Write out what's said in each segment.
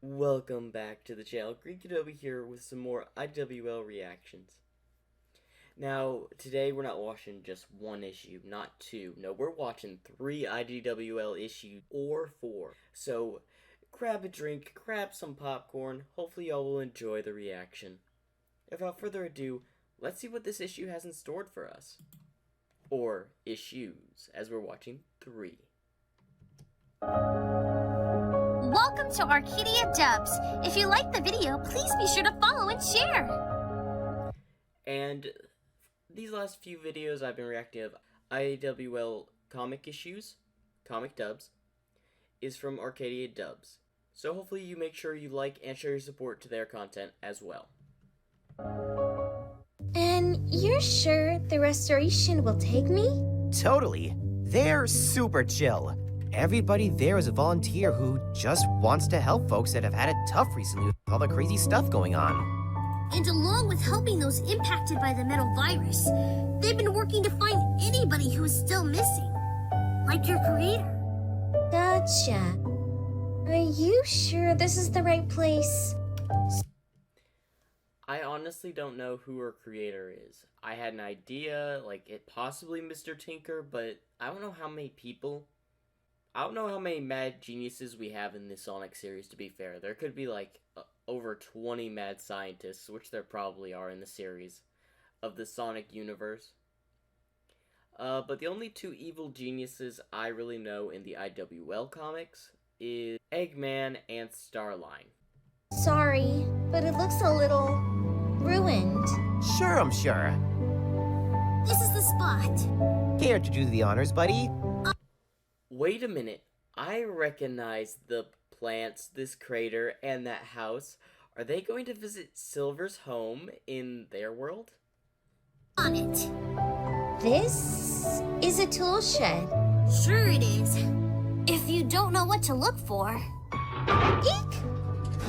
Welcome back to the channel. Green Kenobi here with some more IWL reactions. Now, today we're not watching just one issue, not two. No, we're watching 3 IDWL issues or 4. So, grab a drink, grab some popcorn. Hopefully y'all will enjoy the reaction. Without further ado, let's see what this issue has in store for us. Or issues, as we're watching 3. Welcome to Arcadia Dubs. If you like the video, please be sure to follow and share. And these last few videos I've been reacting to IWL comic issues, comic dubs, is from Arcadia Dubs. So hopefully you make sure you like and show your support to their content as well. And you're sure the restoration will take me? Totally. They're super chill. Everybody there is a volunteer who just wants to help folks that have had it tough recently with all the crazy stuff going on. And along with helping those impacted by the metal virus, they've been working to find anybody who is still missing. Like your creator. Gotcha. Are you sure this is the right place? I honestly don't know who her creator is. I had an idea, like it possibly Mr. Tinker, but I don't know how many people. I don't know how many mad geniuses we have in the Sonic series, to be fair. There could be like over 20 mad scientists, which there probably are in the series, of the Sonic universe. But the only 2 evil geniuses I really know in the IWL comics is Eggman and Starline. Sorry, but it looks a little ruined. Sure, I'm sure. This is the spot. Care to do the honors, buddy? Wait a minute, I recognize the plants, this crater, and that house. Are they going to visit Silver's home in their world? On it. This is a tool shed. Sure it is. If you don't know what to look for. Eek!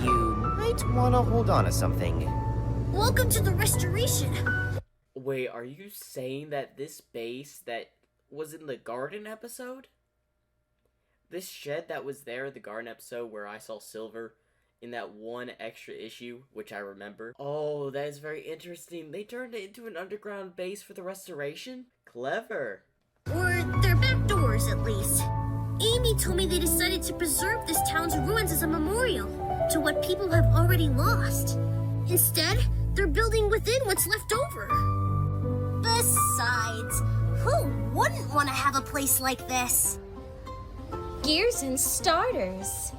You might want to hold on to something. Welcome to the restoration. Wait, are you saying that this base that was in the garden episode? This shed that was there in the garden episode where I saw Silver in that one extra issue, which I remember. Oh, that is very interesting. They turned it into an underground base for the restoration? Clever. Or their back doors, at least. Amy told me they decided to preserve this town's ruins as a memorial to what people have already lost. Instead, they're building within what's left over. Besides, who wouldn't want to have a place like this? Gears and starters.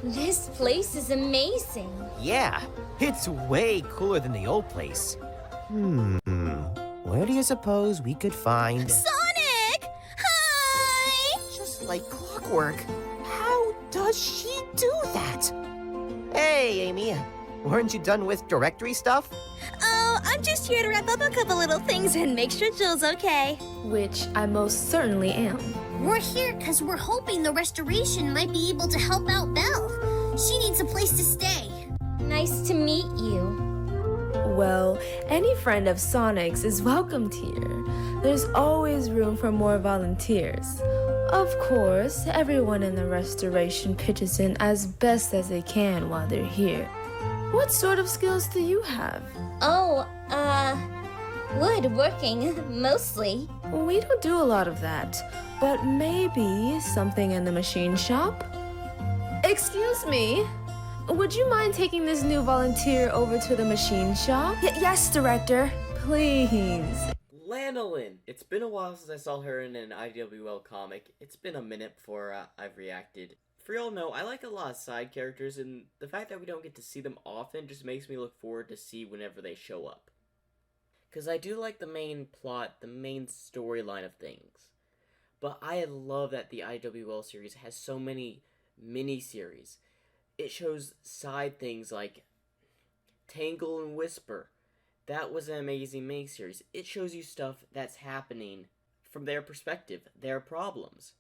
This place is amazing. Yeah, it's way cooler than the old place. Where do you suppose we could find... Sonic! Hi! Just like clockwork. How does she do that? Hey, Amy. Weren't you done with directory stuff? Oh, I'm just here to wrap up a couple little things and make sure Jill's okay. Which I most certainly am. We're here because we're hoping the restoration might be able to help out Belle. She needs a place to stay. Nice to meet you. Well, any friend of Sonic's is welcomed here. There's always room for more volunteers. Of course, everyone in the restoration pitches in as best as they can while they're here. What sort of skills do you have? Oh, woodworking, mostly. We don't do a lot of that, but maybe something in the machine shop? Excuse me, would you mind taking this new volunteer over to the machine shop? Yes, Director, please. Lanolin. It's been a while since I saw her in an IWL comic. It's been a minute before I've reacted. For y'all know, I like a lot of side characters, and the fact that we don't get to see them often just makes me look forward to see whenever they show up. Because I do like the main plot, the main storyline of things. But I love that the IWL series has so many mini-series. It shows side things like Tangle and Whisper. That was an amazing mini-series. It shows you stuff that's happening from their perspective, their problems.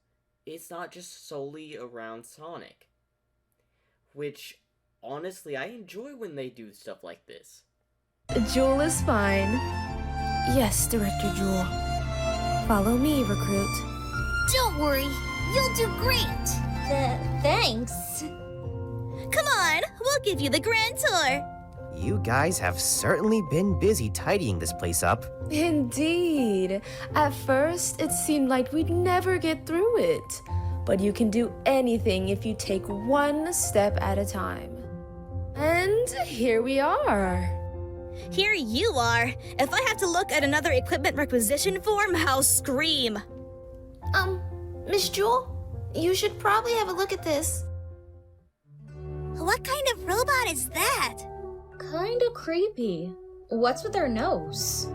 It's not just solely around Sonic. Which, honestly, I enjoy when they do stuff like this. Jewel is fine. Yes, Director Jewel. Follow me, Recruit. Don't worry, you'll do great. Thanks. Come on, We'll give you the grand tour. You guys have certainly been busy tidying this place up. Indeed. At first, it seemed like we'd never get through it. But you can do anything if you take one step at a time. And here we are. Here you are. If I have to look at another equipment requisition form, I'll scream. Miss Jewel, you should probably have a look at this. What kind of robot is that? Kinda creepy. What's with her nose?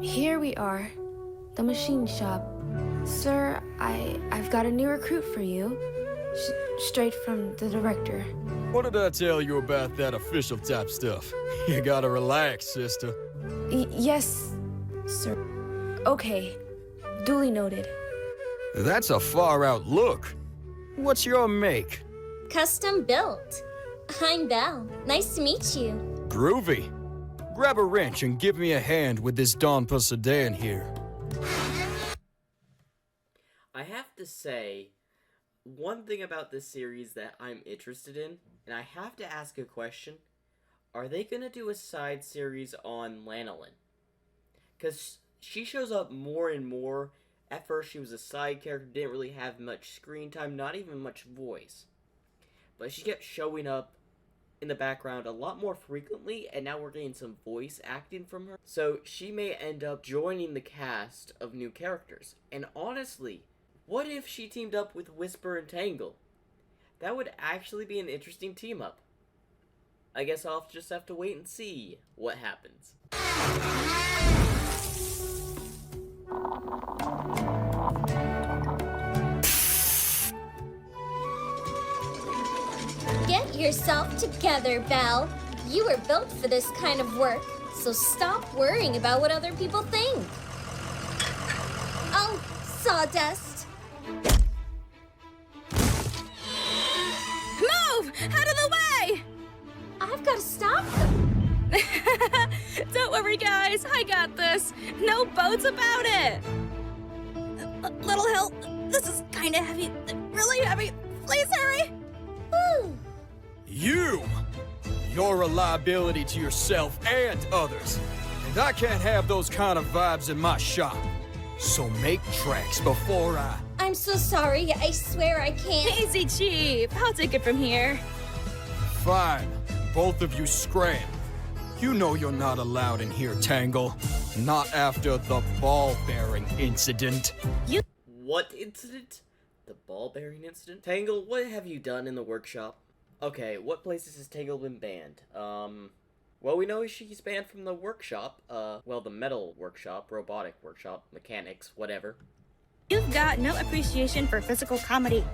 Here we are. The machine shop. Sir, I've got a new recruit for you. Straight from the director. What did I tell you about that official type stuff? You gotta relax, sister. Yes, sir. Okay. Duly noted. That's a far-out look. What's your make? Custom built. I'm Belle. Nice to meet you. Groovy. Grab a wrench and give me a hand with this Donpa sedan here. I have to say, one thing about this series that I'm interested in, and I have to ask a question, are they gonna do a side series on Lanolin? Because she shows up more and more. At first she was a side character, didn't really have much screen time, not even much voice. But she kept showing up in the background a lot more frequently, and now we're getting some voice acting from her. So she may end up joining the cast of new characters. And honestly, what if she teamed up with Whisper and Tangle? That would actually be an interesting team up. I guess I'll just have to wait and see what happens. Get yourself together, Belle. You were built for this kind of work, so stop worrying about what other people think. Oh, sawdust. Move! Out of the way! I've got to stop them. Don't worry, guys. I got this. No boats about it. A little help. This is kind of heavy. Really heavy. Please hurry. Ooh. You! You're a liability to yourself and others. And I can't have those kind of vibes in my shop. So make tracks before I... I'm so sorry. I swear I can't. Easy, Chief. I'll take it from here. Fine. Both of you scram. You know you're not allowed in here, Tangle. Not after the ball-bearing incident. What incident? The ball-bearing incident? Tangle, what have you done in the workshop? Okay, what places has Tangle been banned? Well, we know she's banned from the workshop. Well, the metal workshop, robotic workshop, mechanics, whatever. You've got no appreciation for physical comedy.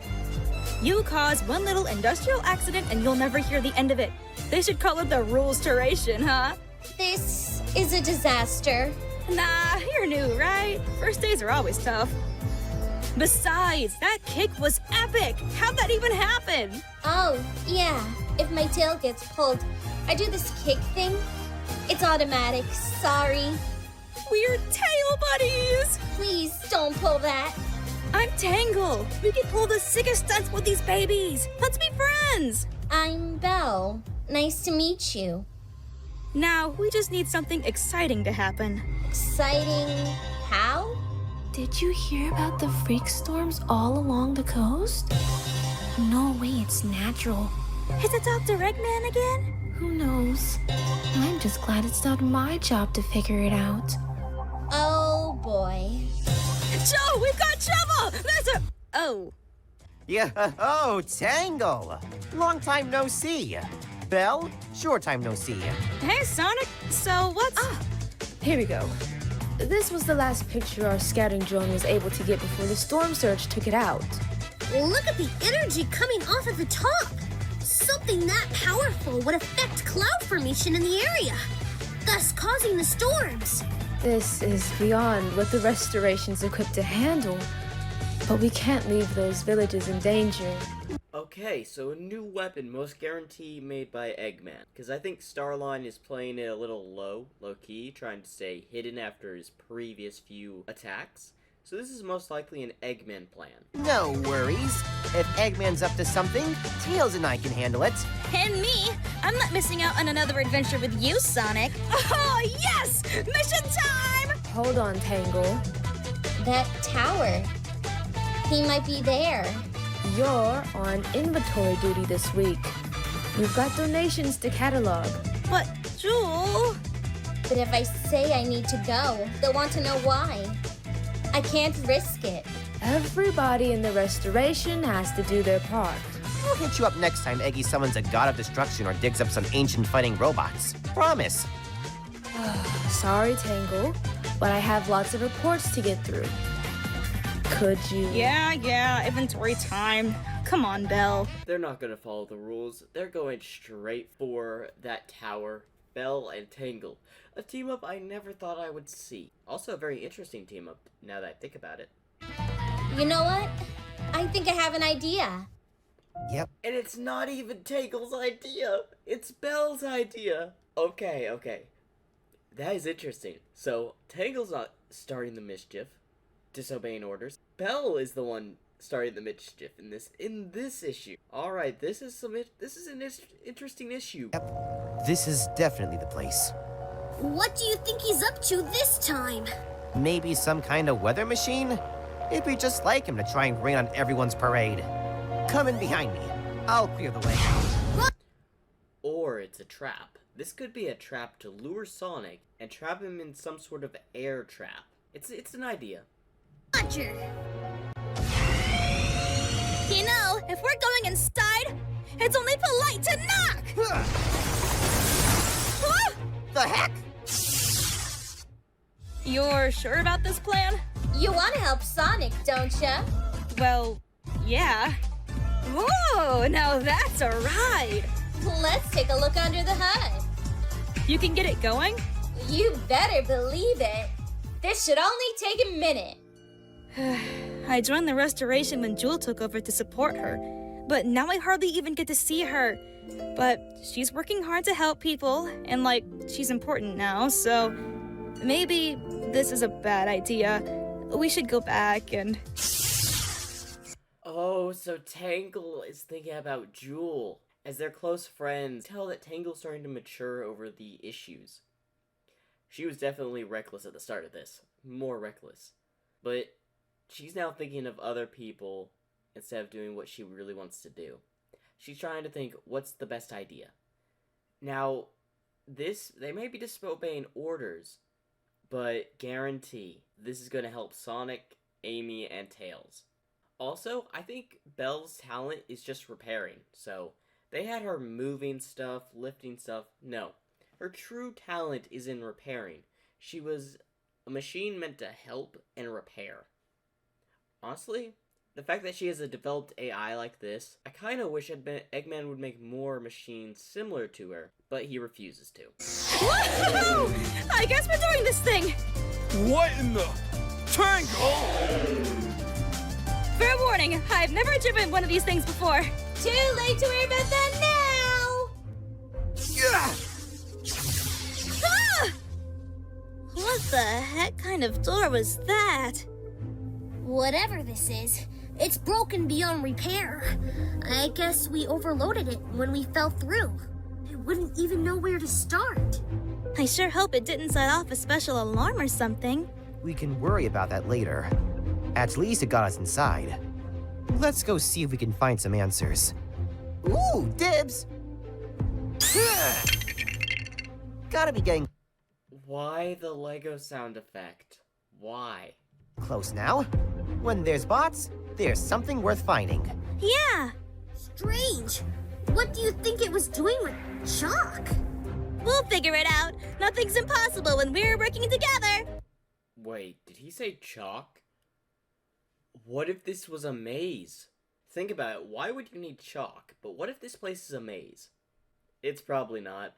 You cause one little industrial accident and you'll never hear the end of it. They should call it the rules duration, huh? This is a disaster. Nah, you're new, right? First days are always tough. Besides, that kick was epic! How'd that even happen? Oh, yeah. If my tail gets pulled, I do this kick thing. It's automatic. Sorry. We're tail buddies! Please don't pull that. I'm Tangle. We can pull the sickest stunts with these babies. Let's be friends. I'm Belle. Nice to meet you. Now, we just need something exciting to happen. Exciting. How? Did you hear about the freak storms all along the coast? No way, it's natural. Is it Dr. Eggman again? Who knows? I'm just glad it's not my job to figure it out. Oh, boy. Joe, we've got trouble! There's a... Oh. Yeah, oh, Tangle. Long time no see. Belle, short time no see. Hey, Sonic. So what's... Here we go. This was the last picture our scouting drone was able to get before the storm surge took it out. Look at the energy coming off at the top. Something that powerful would affect cloud formation in the area, thus causing the storms. This is beyond what the restoration's equipped to handle, but we can't leave those villages in danger. Okay, so a new weapon, most guarantee made by Eggman. Because I think Starline is playing it a little low-key, trying to stay hidden after his previous few attacks. so this is most likely an Eggman plan. No worries. If Eggman's up to something, Tails and I can handle it. And me, I'm not missing out on another adventure with you, Sonic. Oh, yes! Mission time! Hold on, Tangle. That tower. He might be there. You're on inventory duty this week. You've got donations to catalog. But, Jewel... But if I say I need to go, they'll want to know why. I can't risk it. Everybody in the restoration has to do their part. I'll hit you up next time Eggy summons a god of destruction or digs up some ancient fighting robots. Promise. Sorry, Tangle, but I have lots of reports to get through. Could you? Yeah, inventory time. Come on, Belle. They're not gonna follow the rules. They're going straight for that tower. Belle and Tangle. A team-up I never thought I would see. Also a very interesting team-up, now that I think about it. You know what? I think I have an idea. Yep. And it's not even Tangle's idea. It's Belle's idea. Okay. That is interesting. So, Tangle's not starting the mischief, disobeying orders. Belle is the one starting the mischief in this issue. Alright, this is an interesting issue. Yep. This is definitely the place. What do you think he's up to this time? Maybe some kind of weather machine? It'd be just like him to try and rain on everyone's parade. Come in behind me. I'll clear the way. Or it's a trap. This could be a trap to lure Sonic and trap him in some sort of air trap. It's an idea. Roger. You know, if we're going inside, it's only polite to knock! The heck? You're sure about this plan? You want to help Sonic, don't ya? Well, yeah. Whoa, now that's a ride! Let's take a look under the hood. You can get it going? You better believe it. This should only take a minute. I joined the restoration when Jewel took over to support her, but now I hardly even get to see her. But she's working hard to help people, and she's important now, so maybe this is a bad idea. We should go back and... Oh, so Tangle is thinking about Jewel. As they're close friends, tell that Tangle's starting to mature over the issues. She was definitely reckless at the start of this. More reckless. But she's now thinking of other people instead of doing what she really wants to do. She's trying to think, what's the best idea? Now, they may be disobeying orders, but guarantee this is going to help Sonic, Amy, and Tails. Also, I think Belle's talent is just repairing, so they had her moving stuff, lifting stuff. No, her true talent is in repairing. She was a machine meant to help and repair. Honestly, the fact that she has a developed AI like this, I kind of wish Eggman would make more machines similar to her, but he refuses to. Woohoo! I guess we're doing this thing! What in the... Tangle! Fair warning, I've never driven one of these things before. Too late to worry about that now. Yeah! Ah! What the heck kind of door was that? Whatever this is, it's broken beyond repair. I guess we overloaded it when we fell through. I wouldn't even know where to start. I sure hope it didn't set off a special alarm or something. We can worry about that later. At least it got us inside. Let's go see if we can find some answers. Ooh, dibs! Gotta be getting Why the Lego sound effect? Why? close now. When there's bots, there's something worth finding. Yeah, Strange. What do you think it was doing with chalk? we'll figure it out. Nothing's impossible when we're working together. Wait, did he say chalk? What if this was a maze? Think about it, why would you need chalk? But what if this place is a maze? It's probably not.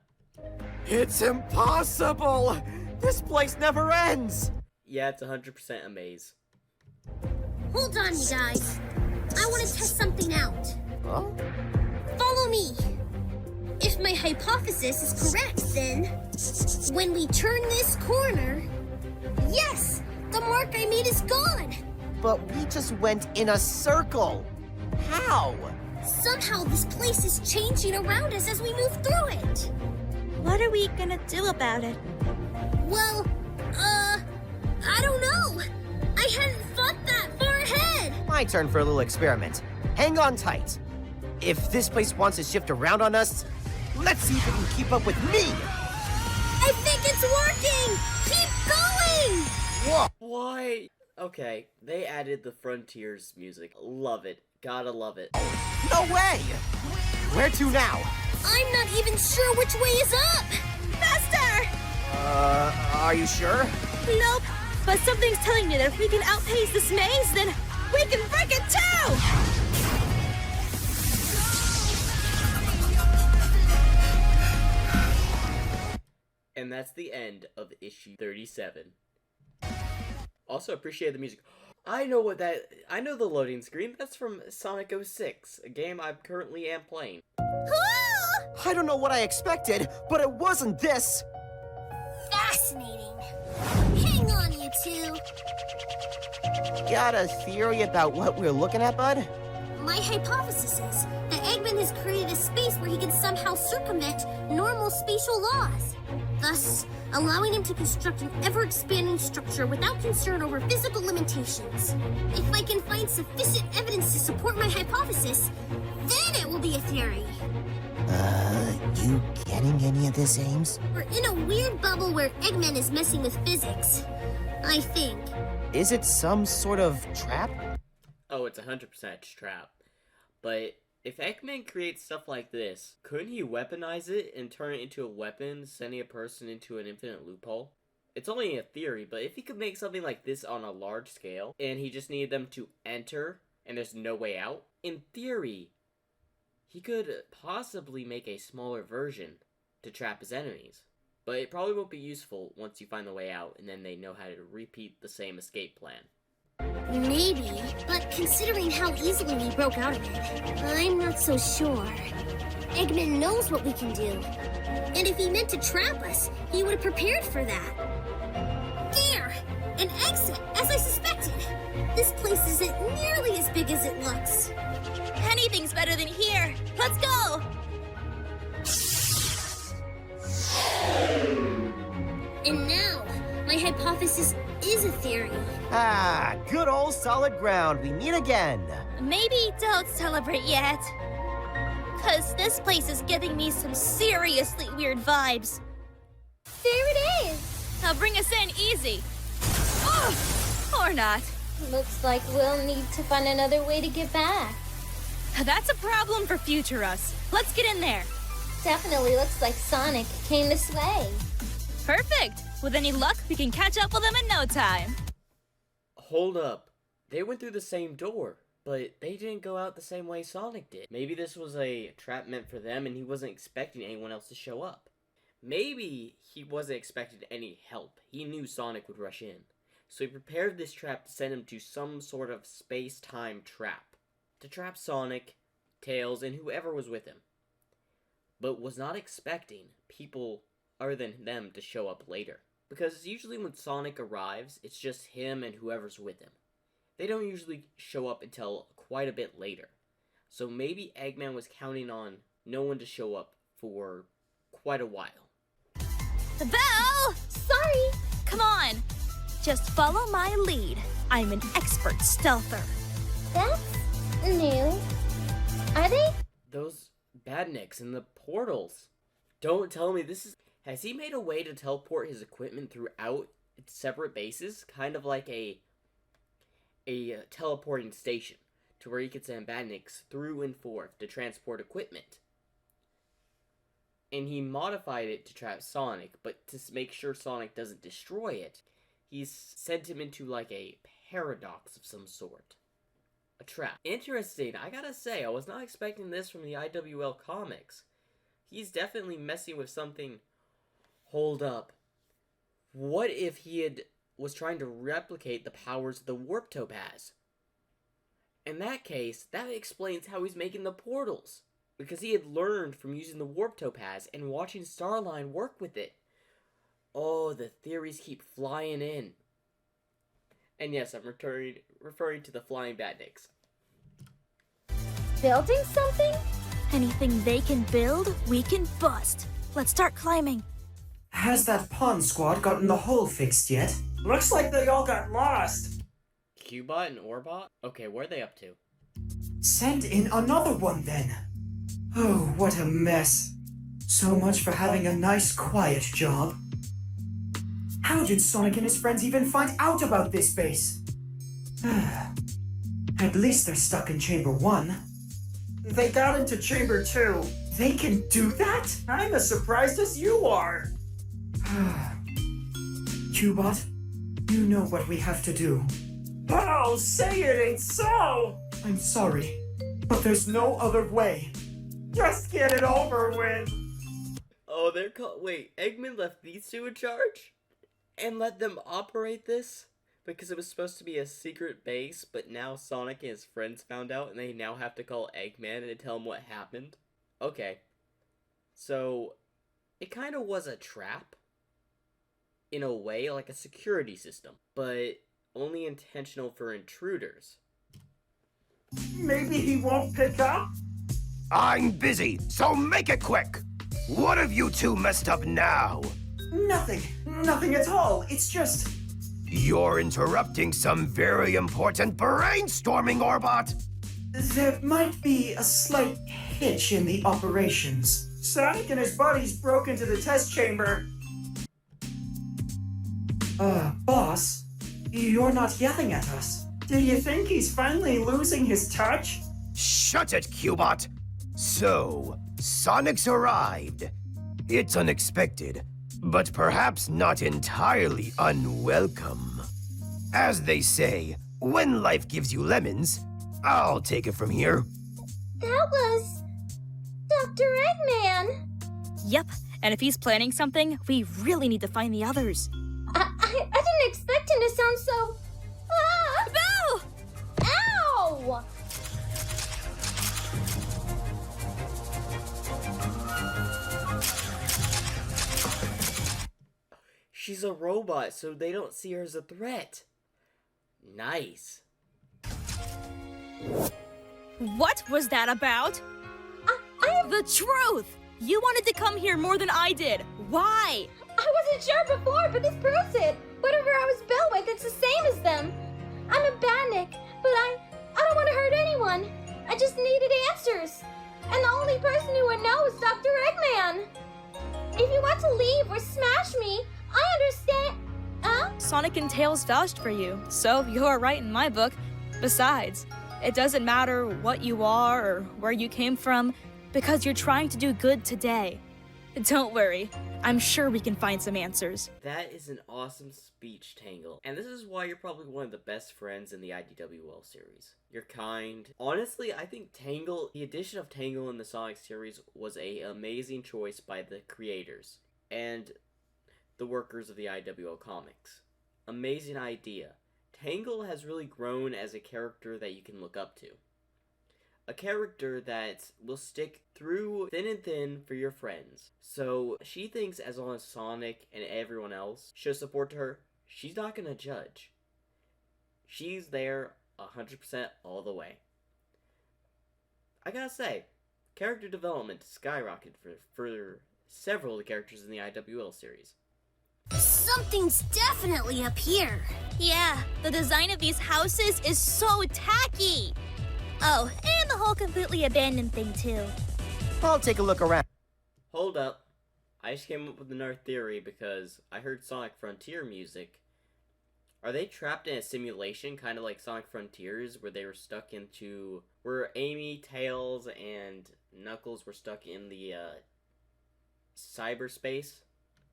It's impossible! This place never ends! Yeah, it's 100% a maze. Hold on, you guys. I want to test something out. Huh? Follow me. If my hypothesis is correct, then when we turn this corner, yes, The mark I made is gone! But we just went in a circle. How? Somehow this place is changing around us as we move through it. What are we gonna do about it? Well, I don't know. I hadn't thought that far ahead. My turn for a little experiment. Hang on tight. If this place wants to shift around on us, let's see if it can keep up with me. I think it's working. Keep going. Whoa. Why? Okay, they added the Frontiers music. Love it. Gotta love it. No way! Where to now? I'm not even sure which way is up. Faster! Are you sure? Nope. But something's telling me that if we can outpace this maze, then we can break it too! And that's the end of issue 37. Also appreciate the music. I know the loading screen. That's from Sonic 06, a game I currently am playing. I don't know what I expected, but it wasn't this. Fascinating. Hang on, you two. Got a theory about what we're looking at, bud? My hypothesis is that Eggman has created a space where he can somehow circumvent normal spatial laws, thus allowing him to construct an ever-expanding structure without concern over physical limitations. If I can find sufficient evidence to support my hypothesis, then it will be a theory. You getting any of this, Ames? We're in a weird bubble where Eggman is messing with physics, I think. Is it some sort of trap? Oh, it's 100% a trap. But if Eggman creates stuff like this, couldn't he weaponize it and turn it into a weapon, sending a person into an infinite loophole? It's only a theory, but if he could make something like this on a large scale, and he just needed them to enter, and there's no way out, in theory, he could possibly make a smaller version to trap his enemies. But it probably won't be useful once you find the way out, and then they know how to repeat the same escape plan. Maybe, but considering how easily we broke out of it, I'm not so sure. Eggman knows what we can do. And if he meant to trap us, he would have prepared for that. There! An exit, as I suspected! This place isn't nearly as big as it looks. Anything's better than here. Let's go! And now, my hypothesis is a theory. Ah, good old solid ground. We meet again. Maybe don't celebrate yet. 'Cause this place is giving me some seriously weird vibes. There it is! Now bring us in easy. Oh, or not. Looks like we'll need to find another way to get back. That's a problem for future us. Let's get in there. Definitely looks like Sonic came this way. Perfect. With any luck, we can catch up with them in no time. Hold up. They went through the same door, but they didn't go out the same way Sonic did. Maybe this was a trap meant for them and he wasn't expecting anyone else to show up. Maybe he wasn't expecting any help. He knew Sonic would rush in. So he prepared this trap to send him to some sort of space-time trap. To trap Sonic, Tails, and whoever was with him. But was not expecting people other than them to show up later. Because usually when Sonic arrives, it's just him and whoever's with him. They don't usually show up until quite a bit later. So maybe Eggman was counting on no one to show up for quite a while. The bell! Sorry. Come on. Just follow my lead. I'm an expert stealther. That's new. Are they? Those badniks and the portals. Don't tell me this is... Has he made a way to teleport his equipment throughout separate bases? Kind of like a teleporting station, to where he could send badniks through and forth to transport equipment. And he modified it to trap Sonic, but to make sure Sonic doesn't destroy it, he's sent him into like a paradox of some sort. A trap. Interesting, I gotta say, I was not expecting this from the IWL comics. He's definitely messing with something. Hold up. What if he was trying to replicate the powers the Warp Topaz? In that case, that explains how he's making the portals. Because he had learned from using the Warp Topaz and watching Starline work with it. Oh, the theories keep flying in. And yes, I'm referring to the flying badniks. Building something? Anything they can build, we can bust. Let's start climbing. Has that pawn squad gotten the hole fixed yet? Looks like they all got lost. Cubot and Orbot? Okay, what are they up to? Send in another one then. Oh, what a mess. So much for having a nice, quiet job. How did Sonic and his friends even find out about this base? At least they're stuck in Chamber 1. They got into Chamber 2. They can do that? I'm as surprised as you are. Cubot, you know what we have to do. Oh, say it ain't so! I'm sorry, but there's no other way. Just get it over with. Oh, they're called. Wait, Eggman left these two in charge? And let them operate this? Because it was supposed to be a secret base, but now Sonic and his friends found out and they now have to call Eggman and tell him what happened? Okay. So, it kind of was a trap. In a way, like a security system. But only intentional for intruders. Maybe he won't pick up? I'm busy, so make it quick! What have you two messed up now? Nothing at all. It's just... You're interrupting some very important brainstorming, Orbot! There might be a slight hitch in the operations. Sonic and his buddies broke into the test chamber. Boss, you're not yelling at us. Do you think he's finally losing his touch? Shut it, Cubot! So, Sonic's arrived. It's unexpected, but perhaps not entirely unwelcome. As they say, when life gives you lemons, I'll take it from here. That was Dr. Eggman. Yep, and if he's planning something, we really need to find the others. I didn't expect him to sound so... Ah! Boo! Ow! She's a robot, so they don't see her as a threat. Nice. What was that about? The truth! You wanted to come here more than I did. Why? I wasn't sure before, but this proves it. Whatever I was built with, it's the same as them. I'm a bandit, but I don't want to hurt anyone. I just needed answers. And the only person who would know is Dr. Eggman. If you want to leave or smash me, I understand. Sonic and Tails vouched for you, so you're right in my book. Besides, it doesn't matter what you are or where you came from, because you're trying to do good today. Don't worry, I'm sure we can find some answers. That is an awesome speech, Tangle. And this is why you're probably one of the best friends in the IDWL series. You're kind. Honestly, I think the addition of Tangle in the Sonic series was an amazing choice by the creators and the workers of the IDWL comics. Amazing idea. Tangle has really grown as a character that you can look up to. A character that will stick through thin and thin for your friends. So she thinks as long as Sonic and everyone else shows support to her, she's not going to judge. She's there 100% all the way. I gotta say, character development skyrocketed for several of the characters in the IWL series. Something's definitely up here. Yeah, the design of these houses is so tacky. Oh, and the whole completely abandoned thing too. I'll take a look around. Hold up. I just came up with another theory because I heard Sonic Frontier music. Are they trapped in a simulation, kind of like Sonic Frontiers, where Amy, Tails, and Knuckles were stuck in the cyberspace?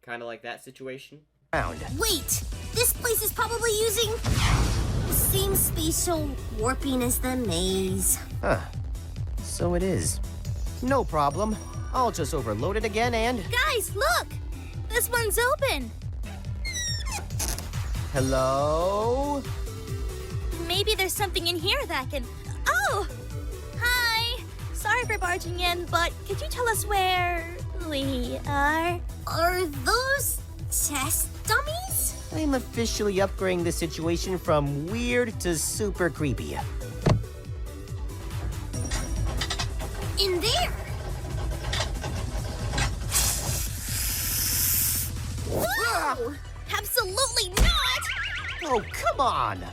Kind of like that situation? Wait, this place is probably using the same spatial warping as the maze. Huh. So it is. No problem. I'll just overload it again and... Guys, look! This one's open. Hello? Maybe there's something in here that can... Oh! Hi! Sorry for barging in, but could you tell us where we are? Are those test dummies? I'm officially upgrading the situation from weird to super creepy. In there! Whoa! Absolutely not! Oh, come on!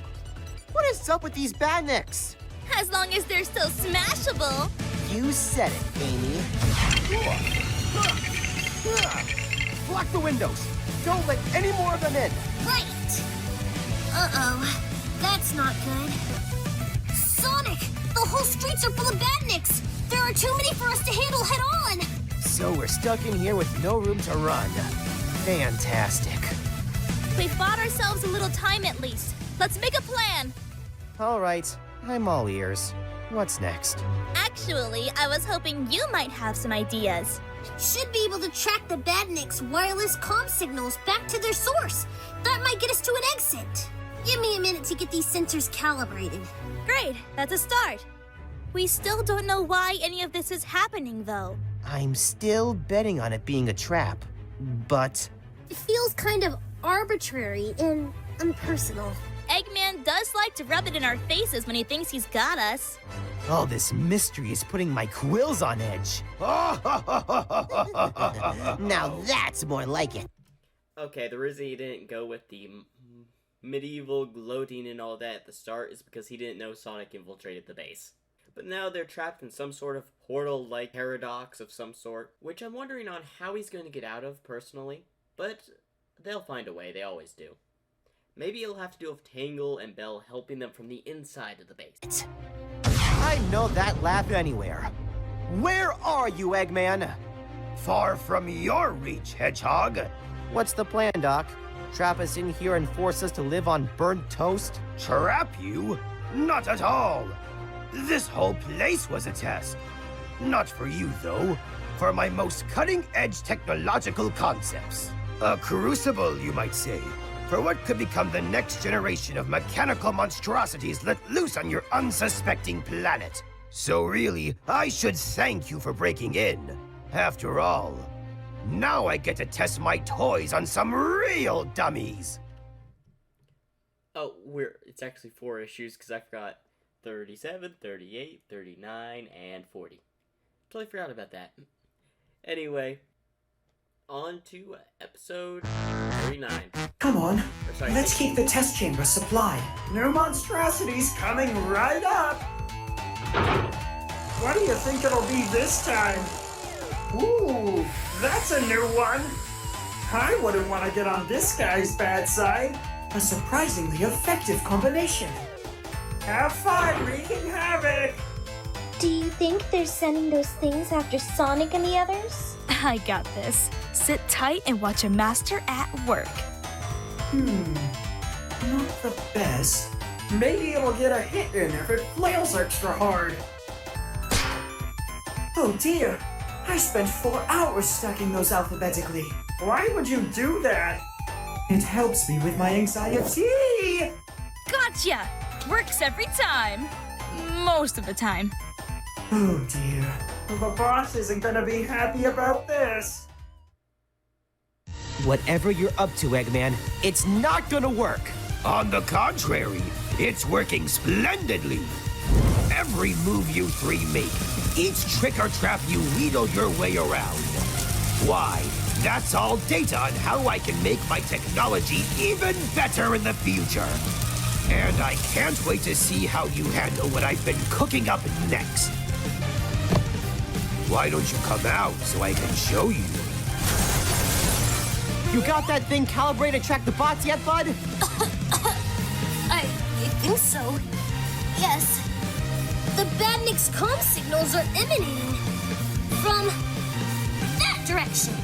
What is up with these badniks? As long as they're still smashable. You said it, Amy. Block the windows. Don't let any more of them in. Right. Uh-oh. That's not good. Sonic! The whole streets are full of badniks! There are too many for us to handle head-on! So we're stuck in here with no room to run. Fantastic. We've bought ourselves a little time at least. Let's make a plan. All right, I'm all ears. What's next? Actually, I was hoping you might have some ideas. Should be able to track the badniks' wireless comm signals back to their source. That might get us to an exit. Give me a minute to get these sensors calibrated. Great, that's a start. We still don't know why any of this is happening, though. I'm still betting on it being a trap, but... It feels kind of arbitrary and impersonal. Eggman does like to rub it in our faces when he thinks he's got us. all this mystery is putting my quills on edge. Now that's more like it. Okay, the reason he didn't go with the medieval gloating and all that at the start is because he didn't know Sonic infiltrated the base. But now they're trapped in some sort of portal-like paradox of some sort, which I'm wondering on how he's going to get out of, personally. But they'll find a way, they always do. Maybe it'll have to do with Tangle and Belle helping them from the inside of the base. I know that laugh anywhere. Where are you, Eggman? Far from your reach, Hedgehog. What's the plan, Doc? Trap us in here and force us to live on burnt toast? Trap you? Not at all. This whole place was a test. Not for you, though. For my most cutting-edge technological concepts. A crucible, you might say. For what could become the next generation of mechanical monstrosities let loose on your unsuspecting planet. So really, I should thank you for breaking in. After all, now I get to test my toys on some real dummies. Oh, it's actually 4 issues because I forgot 37, 38, 39, and 40. Totally forgot about that. Anyway, on to episode 39. Come on, sorry, let's keep the test chamber supplied. New monstrosities coming right up. What do you think it'll be this time? Ooh, that's a new one. I wouldn't want to get on this guy's bad side. A surprisingly effective combination. Have fun wreaking havoc. Do you think they're sending those things after Sonic and the others? I got this. Sit tight and watch a master at work. Not the best. Maybe it'll get a hit in if it flails extra hard. Oh dear, I spent 4 hours stacking those alphabetically. Why would you do that? It helps me with my anxiety. Gotcha! Works every time. Most of the time. Oh dear, the boss isn't gonna be happy about this. Whatever you're up to, Eggman, it's not gonna work. On the contrary, it's working splendidly. Every move you three make, each trick or trap you wheedle your way around. Why, that's all data on how I can make my technology even better in the future. And I can't wait to see how you handle what I've been cooking up next. Why don't you come out so I can show you? You got that thing calibrated to track the bots yet, bud? I think so. Yes. The Badnik's comm signals are emanating from that direction.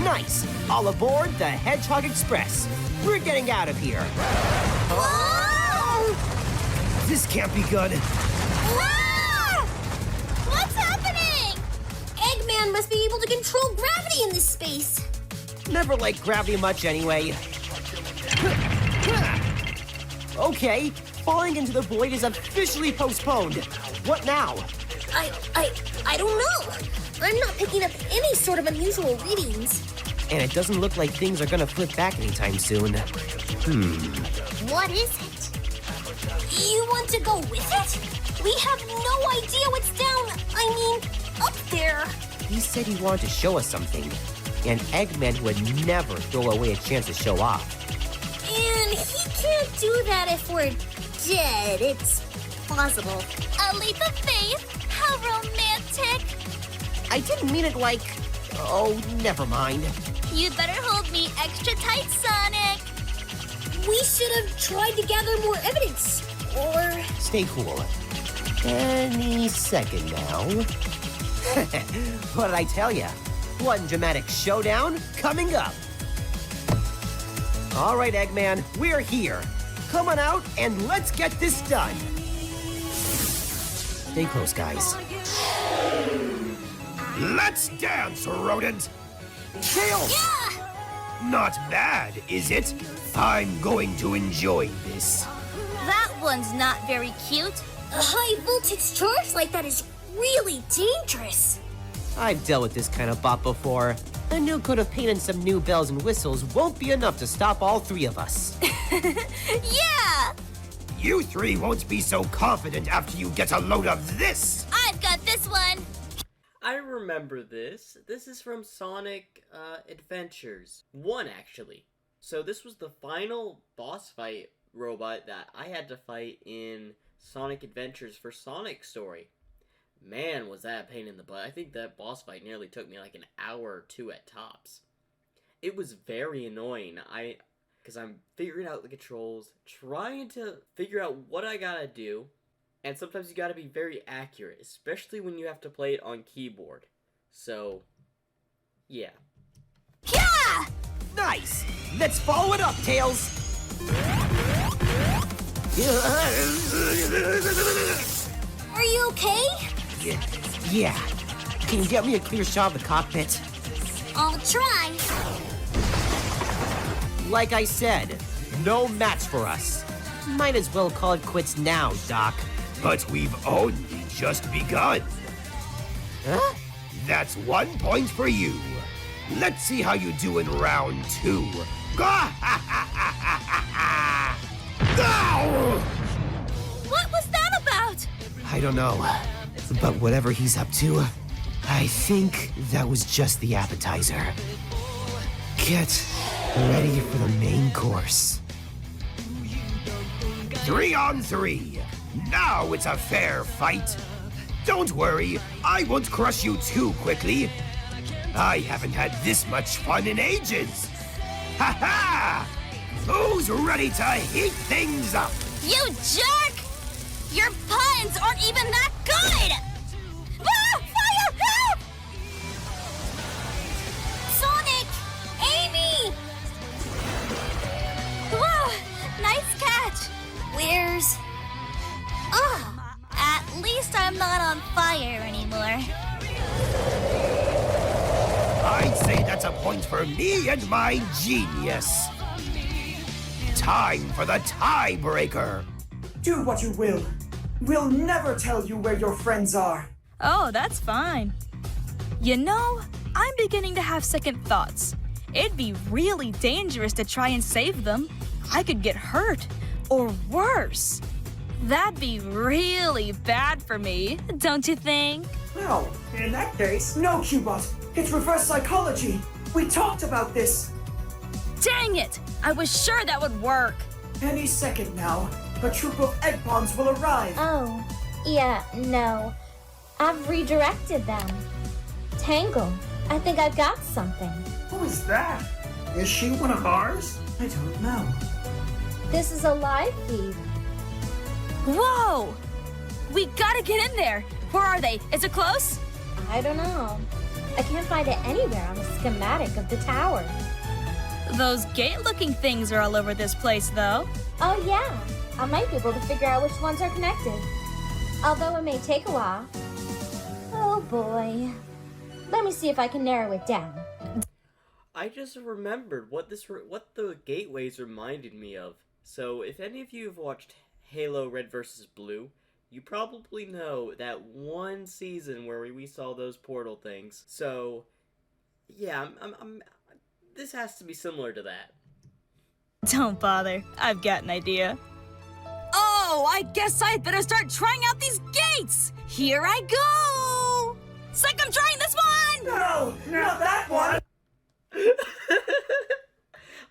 Nice! All aboard the Hedgehog Express. We're getting out of here. Whoa! This can't be good. Ah! What's happening? Eggman must be able to control gravity in this space. Never liked gravity much anyway. Okay, falling into the void is officially postponed. What now? I don't know. I'm not picking up any sort of unusual readings. and it doesn't look like things are gonna flip back anytime soon. What is it? You want to go with it? We have no idea what's down, up there. He said he wanted to show us something. An Eggman would never throw away a chance to show off. And he can't do that if we're dead. It's plausible. A leap of faith? How romantic. I didn't mean it like... Oh, never mind. You'd better hold me extra tight, Sonic. We should have tried to gather more evidence. Or... Stay cool. Any second now. What did I tell ya? One dramatic showdown coming up. All right, Eggman, we're here. Come on out and let's get this done. Stay close, guys. Let's dance, rodent. Tails! Yeah! Not bad, is it? I'm going to enjoy this. That one's not very cute. A high voltage charge like that is really dangerous. I've dealt with this kind of bot before. A new coat of paint and some new bells and whistles won't be enough to stop all three of us. Yeah! You three won't be so confident after you get a load of this! I've got this one. I remember this. This is from Sonic Adventures 1, actually. So this was the final boss fight robot that I had to fight in Sonic Adventures for Sonic Story. Man, was that a pain in the butt. I think that boss fight nearly took me like an hour or two at tops. It was very annoying. Because I'm figuring out the controls, trying to figure out what I gotta do, and sometimes you gotta be very accurate, especially when you have to play it on keyboard. So, yeah. Yeah! Nice! Let's follow it up, Tails! Are you okay? Yeah. Can you get me a clear shot of the cockpit? I'll try. Like I said, no match for us. Might as well call it quits now, Doc. But we've only just begun. Huh? That's 1 point for you. Let's see how you do in round 2. What was that about? I don't know. But whatever he's up to, I think that was just the appetizer. Get ready for the main course. 3 on 3. Now it's a fair fight. Don't worry, I won't crush you too quickly. I haven't had this much fun in ages. Ha ha! Who's ready to heat things up? You jerk! Your puns aren't even that good! Ah! Fire! Help! Sonic! Amy! Whoa! Nice catch! Where's... Oh! At least I'm not on fire anymore. I'd say that's a point for me and my genius. Time for the tiebreaker. Do what you will. We'll never tell you where your friends are. Oh, that's fine. You know, I'm beginning to have second thoughts. It'd be really dangerous to try and save them. I could get hurt, or worse. That'd be really bad for me, don't you think? Well, in that case, no, Cubot. It's reverse psychology. We talked about this. Dang it! I was sure that would work. Any second now, a troop of egg bombs will arrive. Oh, yeah, no. I've redirected them. Tangle, I think I've got something. Who is that? Is she one of ours? I don't know. This is a live feed. Whoa! We gotta get in there. Where are they? Is it close? I don't know. I can't find it anywhere on the schematic of the tower. Those gate-looking things are all over this place, though. Oh yeah, I might be able to figure out which ones are connected. Although it may take a while. Oh boy. Let me see if I can narrow it down. I just remembered what the gateways reminded me of. So if any of you have watched Halo Red vs. Blue, you probably know that one season where we saw those portal things. So, yeah, I'm this has to be similar to that. Don't bother. I've got an idea. Oh, I guess I'd better start trying out these gates! Here I go! It's like I'm trying this one! No, not that one!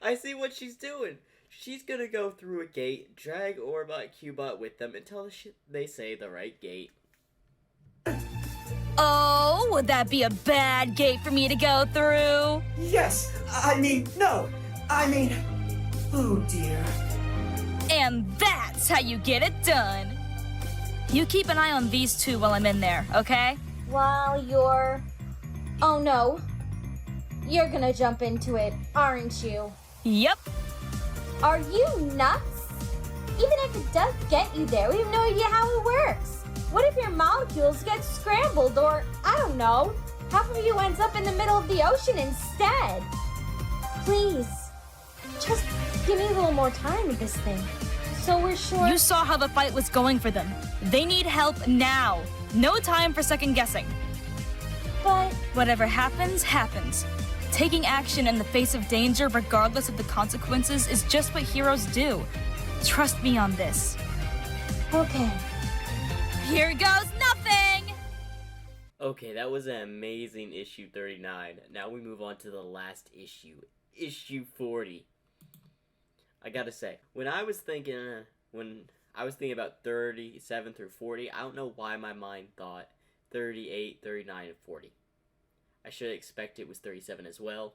I see what she's doing. She's gonna go through a gate, drag Orbot Cubot with them until they say the right gate. Oh, would that be a bad gate for me to go through? Yes, no. Oh dear. And that's how you get it done. You keep an eye on these two while I'm in there, okay? While you're... Oh no. You're gonna jump into it, aren't you? Yep. Are you nuts? Even if it does get you there, we have no idea how it works. What if your molecules get scrambled or, I don't know, half of you ends up in the middle of the ocean instead? Please, just give me a little more time with this thing. So we're sure... You saw how the fight was going for them. They need help now. No time for second guessing. But... Whatever happens, happens. Taking action in the face of danger, regardless of the consequences, is just what heroes do. Trust me on this. Okay. Here goes nothing! Okay, that was an amazing issue 39. Now we move on to the last issue, issue 40. I gotta say, when I was thinking about 37 through 40, I don't know why my mind thought 38, 39, and 40. I should expect it was 37 as well.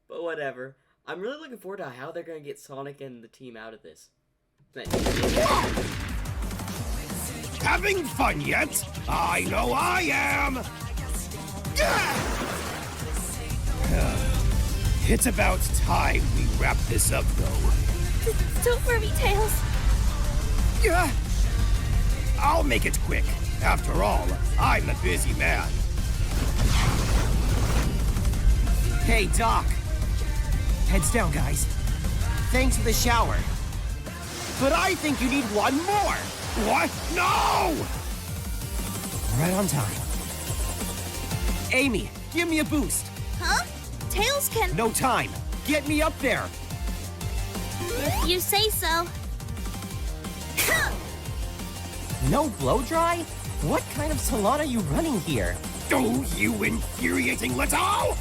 But whatever. I'm really looking forward to how they're going to get Sonic and the team out of this. Having fun yet? I know I am! It's about time we wrap this up, though. Don't worry, Tails. Yeah. I'll make it quick. After all, I'm a busy man. Hey, Doc. Heads down, guys. Thanks for the shower. But I think you need one more. What? No! Right on time. Amy, give me a boost. Huh? Tails can... No time. Get me up there. If you say so. No blow dry? What kind of salon are you running here? Oh, you infuriating little!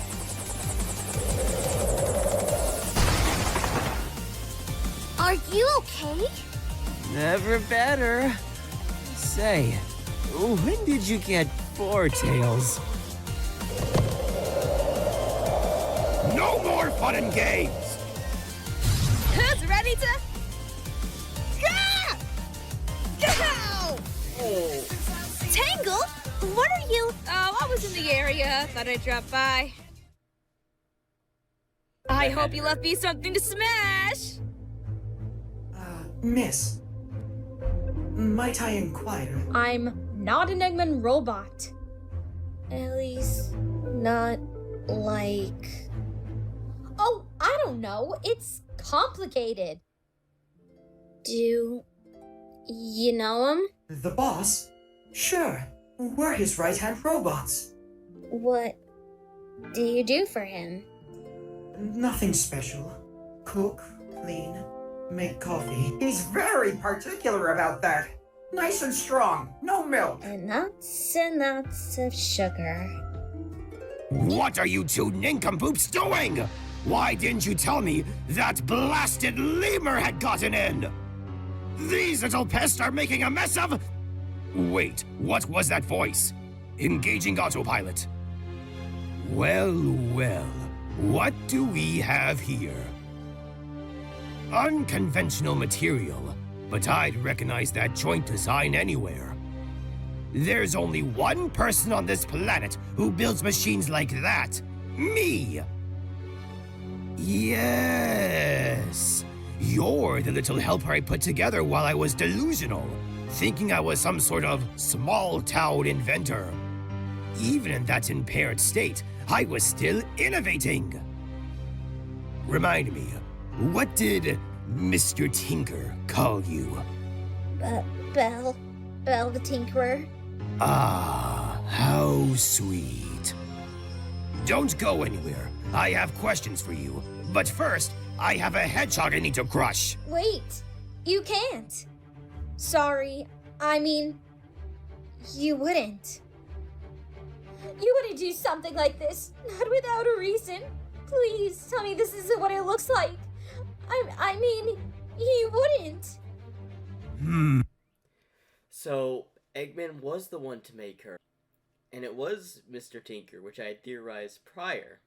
Are you okay? Never better. Say, when did you get 4 tails? No more fun and games! Who's ready to... Gah! Go! Tangle? What are you... Oh, I was in the area. Thought I'd drop by. I hope you left me something to smash! Miss. Might I inquire? I'm not an Eggman robot. At least, not like... Oh, I don't know. It's complicated. Do you know him? The boss? Sure. We're his right-hand robots. What do you do for him? Nothing special. Cook, clean, make coffee. He's very particular about that. Nice and strong. No milk. And lots of sugar. What are you two nincompoops doing? Why didn't you tell me that blasted lemur had gotten in? These little pests are making a mess of... Wait, what was that voice? Engaging autopilot. Well, what do we have here? Unconventional material, but I'd recognize that joint design anywhere. There's only one person on this planet who builds machines like that. Me! Yes! You're the little helper I put together while I was delusional, thinking I was some sort of small-town inventor. Even in that impaired state, I was still innovating. Remind me, what did Mr. Tinker call you? Belle the Tinkerer. Ah, how sweet. Don't go anywhere. I have questions for you. But first, I have a hedgehog I need to crush. Wait, you can't. Sorry, I mean, you wouldn't. You wouldn't do something like this, not without a reason. Please tell me this isn't what it looks like. I mean, you wouldn't. So, Eggman was the one to make her. And it was Mr. Tinker, which I had theorized prior.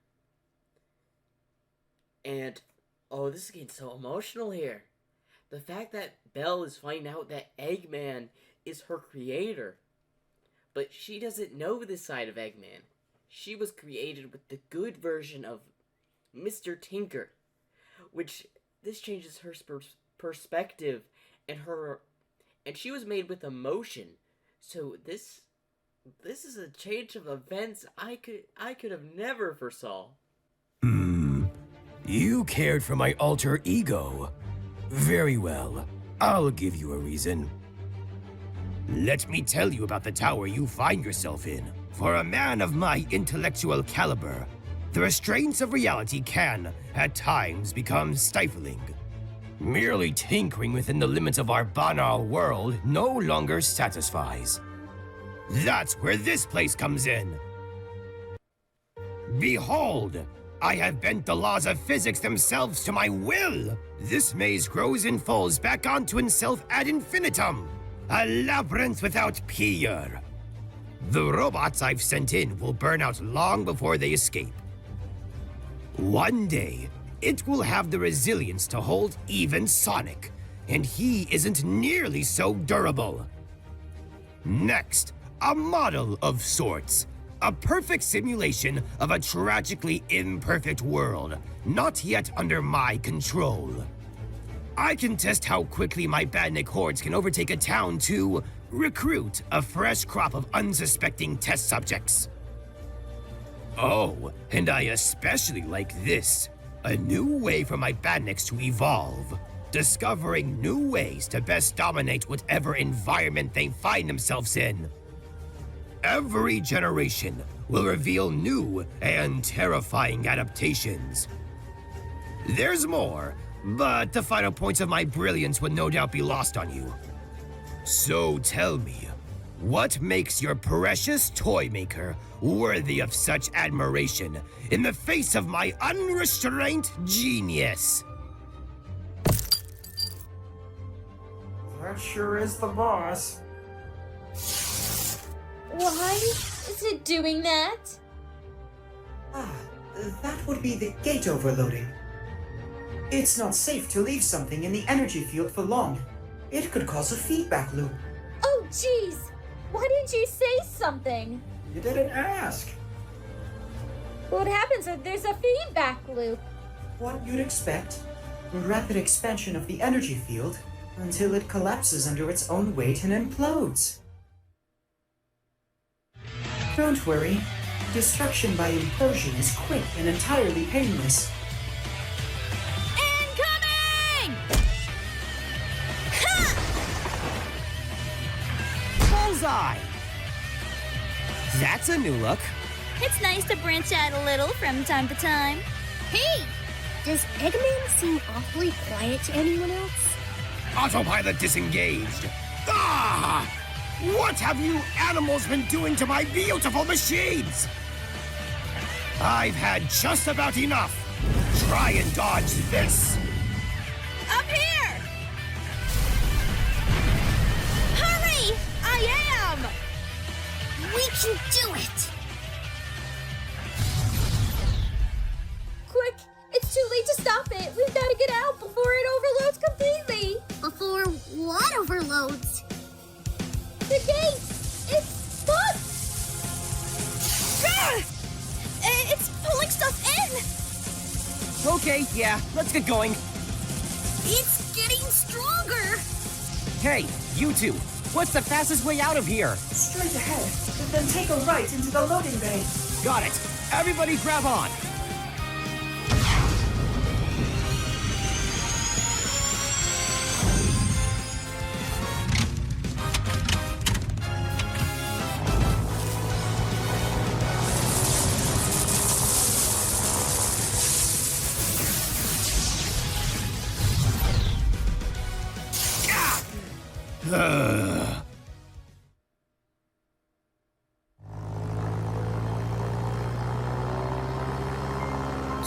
And, oh, this is getting so emotional here. The fact that Belle is finding out that Eggman is her creator. But she doesn't know this side of Eggman. She was created with the good version of Mr. Tinker. Which, this changes her perspective and her... And she was made with emotion. So this is a change of events I could have never foresaw. You cared for my alter ego. Very well. I'll give you a reason. Let me tell you about the tower you find yourself in. For a man of my intellectual caliber, the restraints of reality can, at times, become stifling. Merely tinkering within the limits of our banal world no longer satisfies. That's where this place comes in. Behold! I have bent the laws of physics themselves to my will! This maze grows and falls back onto itself ad infinitum! A labyrinth without peer! The robots I've sent in will burn out long before they escape. One day, it will have the resilience to hold even Sonic, and he isn't nearly so durable. Next, a model of sorts. A perfect simulation of a tragically imperfect world, not yet under my control. I can test how quickly my badnik hordes can overtake a town to recruit a fresh crop of unsuspecting test subjects. Oh, and I especially like this. A new way for my badniks to evolve. Discovering new ways to best dominate whatever environment they find themselves in. Every generation will reveal new and terrifying adaptations. There's more, but the final points of my brilliance would no doubt be lost on you. So tell me, what makes your precious toy maker worthy of such admiration in the face of my unrestrained genius? That sure is the boss. Why is it doing that? Ah, that would be the gate overloading. It's not safe to leave something in the energy field for long. It could cause a feedback loop. Oh, jeez! Why didn't you say something? You didn't ask. What happens if there's a feedback loop? What you'd expect. Rapid expansion of the energy field until it collapses under its own weight and implodes. Don't worry. Destruction by implosion is quick and entirely painless. Incoming! Bullseye! That's a new look. It's nice to branch out a little from time to time. Hey! Does Eggman seem awfully quiet to anyone else? Autopilot disengaged. Ah! What have you animals been doing to my beautiful machines? I've had just about enough. Try and dodge this. Up here! Hurry! I am! We can do it! Quick! It's too late to stop it! We've got to get out before it overloads completely! Before what overloads? The gate! It's stuck! Ah! It's pulling stuff in! Okay, yeah, let's get going. It's getting stronger! Hey, you two, what's the fastest way out of here? Straight ahead, then take a right into the loading bay. Got it. Everybody grab on.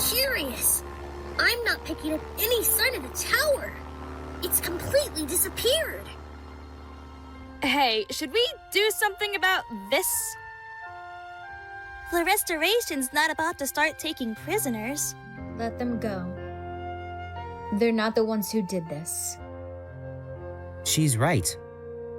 Curious. I'm not picking up any sign of the tower. It's completely disappeared. Hey, should we do something about this? The restoration's not about to start taking prisoners. Let them go. They're not the ones who did this. She's right.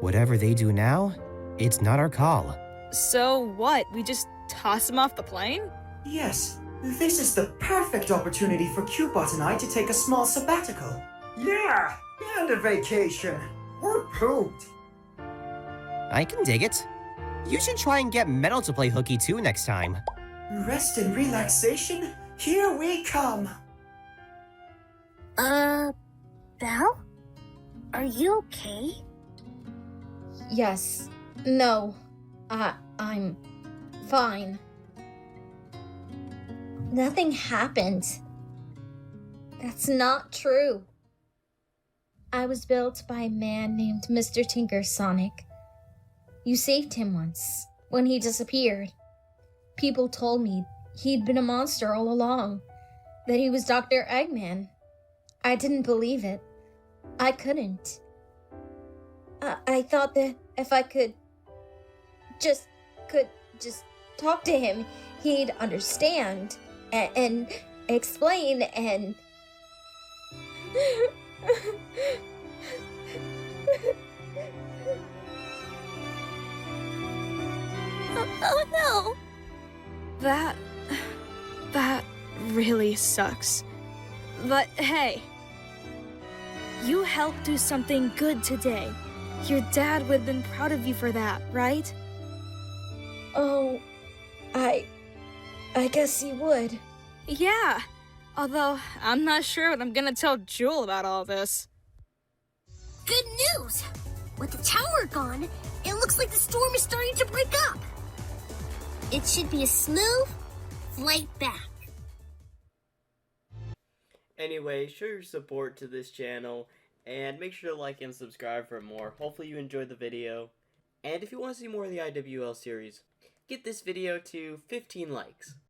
Whatever they do now, it's not our call. So what? We just toss him off the plane? Yes, this is the perfect opportunity for Cubot and I to take a small sabbatical. Yeah, and a vacation. We're pooped. I can dig it. You should try and get Metal to play hooky too next time. Rest and relaxation? Here we come. Belle? Are you okay? Yes. No. I'm fine. Nothing happened. That's not true. I was built by a man named Mr. Tinker, Sonic. You saved him once, when he disappeared. People told me he'd been a monster all along, that he was Dr. Eggman. I didn't believe it. I couldn't. I thought that if I could just talk to him, he'd understand and explain and... Oh no! That really sucks. But hey, you helped do something good today. Your dad would have been proud of you for that, right? Oh, I guess he would. Yeah. Although, I'm not sure what I'm gonna tell Jewel about all this. Good news! With the tower gone, it looks like the storm is starting to break up. It should be a smooth flight back. Anyway, show your support to this channel, and make sure to like and subscribe for more. Hopefully you enjoyed the video. And if you want to see more of the IWL series, get this video to 15 likes.